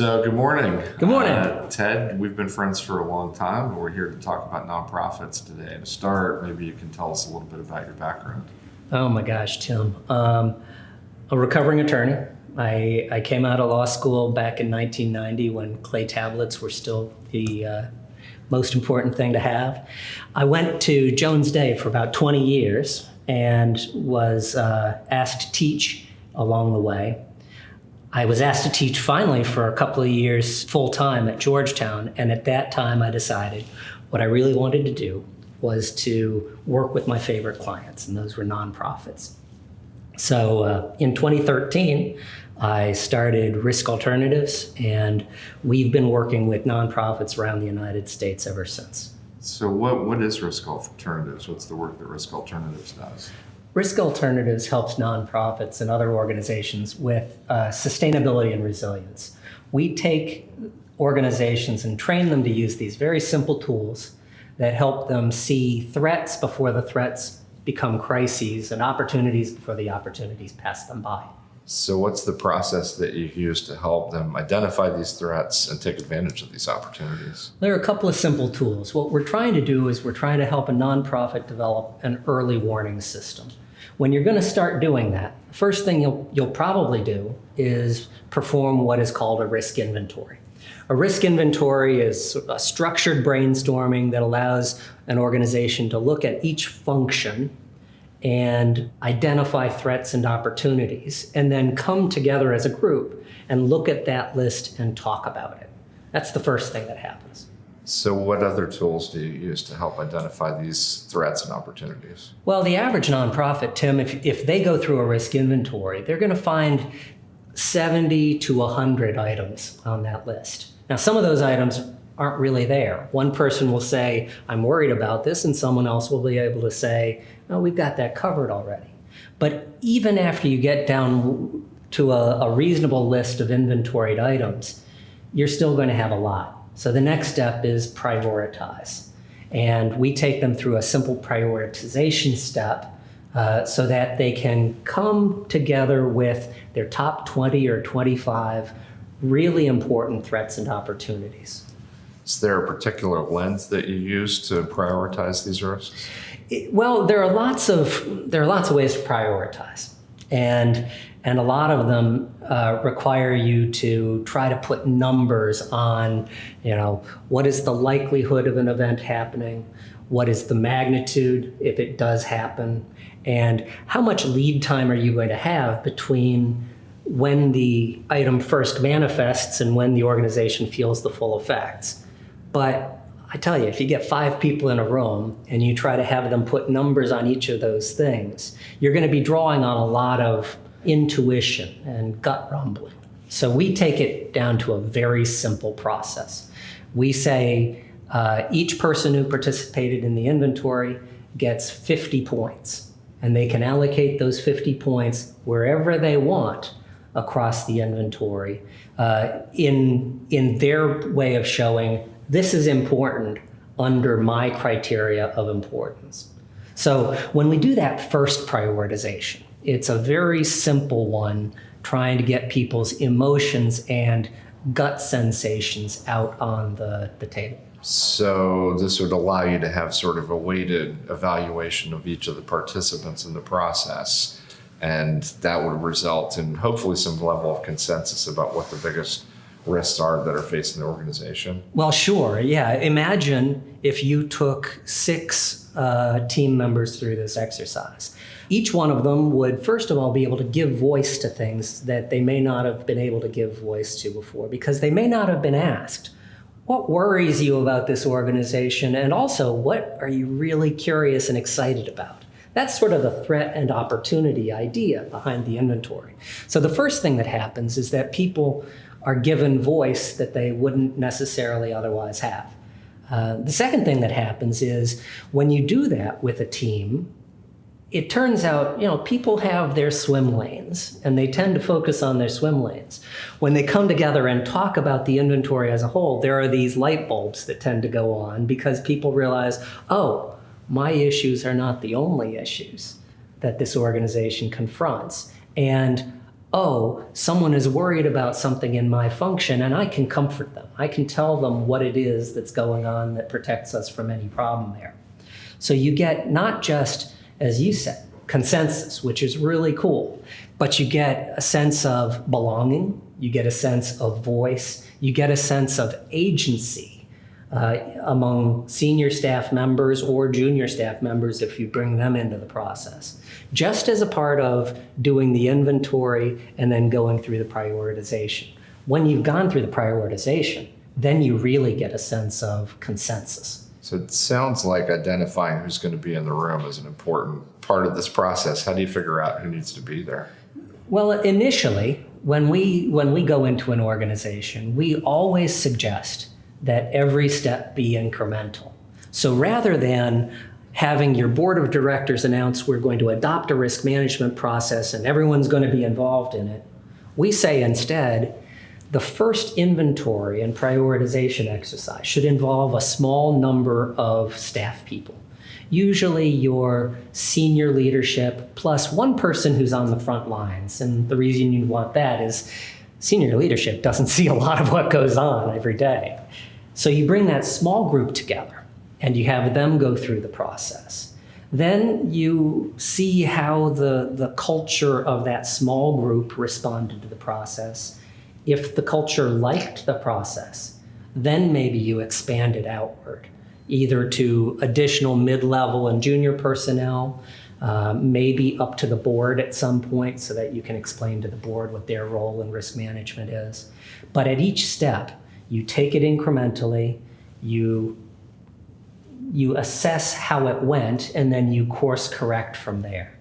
So good morning. Good morning. Ted, we've been friends for a long time, and we're here to talk about nonprofits today. To start, maybe you can tell us a little bit about your background. Oh my gosh, Tim. A recovering attorney. I came out of law school back in 1990 when clay tablets were still the most important thing to have. I went to Jones Day for about 20 years and was asked to teach along the way. I was asked to teach finally for a couple of years full-time at Georgetown, and at that time I decided what I really wanted to do was to work with my favorite clients, and those were nonprofits. So in 2013, I started Risk Alternatives, and we've been working with nonprofits around the United States ever since. So what is Risk Alternatives? What's the work that Risk Alternatives does? Risk Alternatives helps nonprofits and other organizations with sustainability and resilience. We take organizations and train them to use these very simple tools that help them see threats before the threats become crises and opportunities before the opportunities pass them by. So what's the process that you use to help them identify these threats and take advantage of these opportunities? There are a couple of simple tools. What we're trying to do is we're trying to help a nonprofit develop an early warning system. When you're going to start doing that, the first thing you'll probably do is perform what is called a risk inventory. A risk inventory is a structured brainstorming that allows an organization to look at each function and identify threats and opportunities, and then come together as a group and look at that list and talk about it. That's the first thing that happens. So what other tools do you use to help identify these threats and opportunities? Well, the average nonprofit, Tim, if they go through a risk inventory, they're going to find 70 to 100 items on that list. Now, some of those items aren't really there. One person will say, I'm worried about this, and someone else will be able to say, no, we've got that covered already. But even after you get down to a reasonable list of inventoried items, you're still going to have a lot. So the next step is prioritize. And we take them through a simple prioritization step so that they can come together with their top 20 or 25 really important threats and opportunities. Is there a particular lens that you use to prioritize these risks? Well, there are lots of ways to prioritize, and a lot of them require you to try to put numbers on, what is the likelihood of an event happening, what is the magnitude if it does happen, and how much lead time are you going to have between when the item first manifests and when the organization feels the full effects. But I tell you, if you get 5 people in a room and you try to have them put numbers on each of those things, you're going to be drawing on a lot of intuition and gut rumbling. So we take it down to a very simple process. We say each person who participated in the inventory gets 50 points, and they can allocate those 50 points wherever they want across the inventory in their way of showing this is important under my criteria of importance. So when we do that first prioritization, it's a very simple one, trying to get people's emotions and gut sensations out on the table. So this would allow you to have sort of a weighted evaluation of each of the participants in the process, and that would result in hopefully some level of consensus about what the biggest risks are that are facing the organization. Well, sure, yeah. Imagine if you took 6 team members through this exercise. Each one of them would, first of all, be able to give voice to things that they may not have been able to give voice to before, because they may not have been asked, what worries you about this organization? And also, what are you really curious and excited about? That's sort of the threat and opportunity idea behind the inventory. So the first thing that happens is that people are given voice that they wouldn't necessarily otherwise have. The second thing that happens is when you do that with a team, it turns out, people have their swim lanes, and they tend to focus on their swim lanes. When they come together and talk about the inventory as a whole, there are these light bulbs that tend to go on because people realize, oh, my issues are not the only issues that this organization confronts. And oh, someone is worried about something in my function, and I can comfort them. I can tell them what it is that's going on that protects us from any problem there. So you get not just, as you said, consensus, which is really cool, but you get a sense of belonging, you get a sense of voice, you get a sense of agency among senior staff members or junior staff members if you bring them into the process, just as a part of doing the inventory and then going through the prioritization. When you've gone through the prioritization, then you really get a sense of consensus. So it sounds like identifying who's going to be in the room is an important part of this process. How do you figure out who needs to be there? Well, initially, when we go into an organization, we always suggest that every step be incremental. So rather than having your board of directors announce we're going to adopt a risk management process and everyone's going to be involved in it, we say instead, the first inventory and prioritization exercise should involve a small number of staff people, usually your senior leadership plus one person who's on the front lines. And the reason you want that is senior leadership doesn't see a lot of what goes on every day. So you bring that small group together and you have them go through the process. Then you see how the culture of that small group responded to the process. If the culture liked the process, then maybe you expand it outward, either to additional mid-level and junior personnel, maybe up to the board at some point so that you can explain to the board what their role in risk management is. But at each step, you take it incrementally, you assess how it went, and then you course correct from there.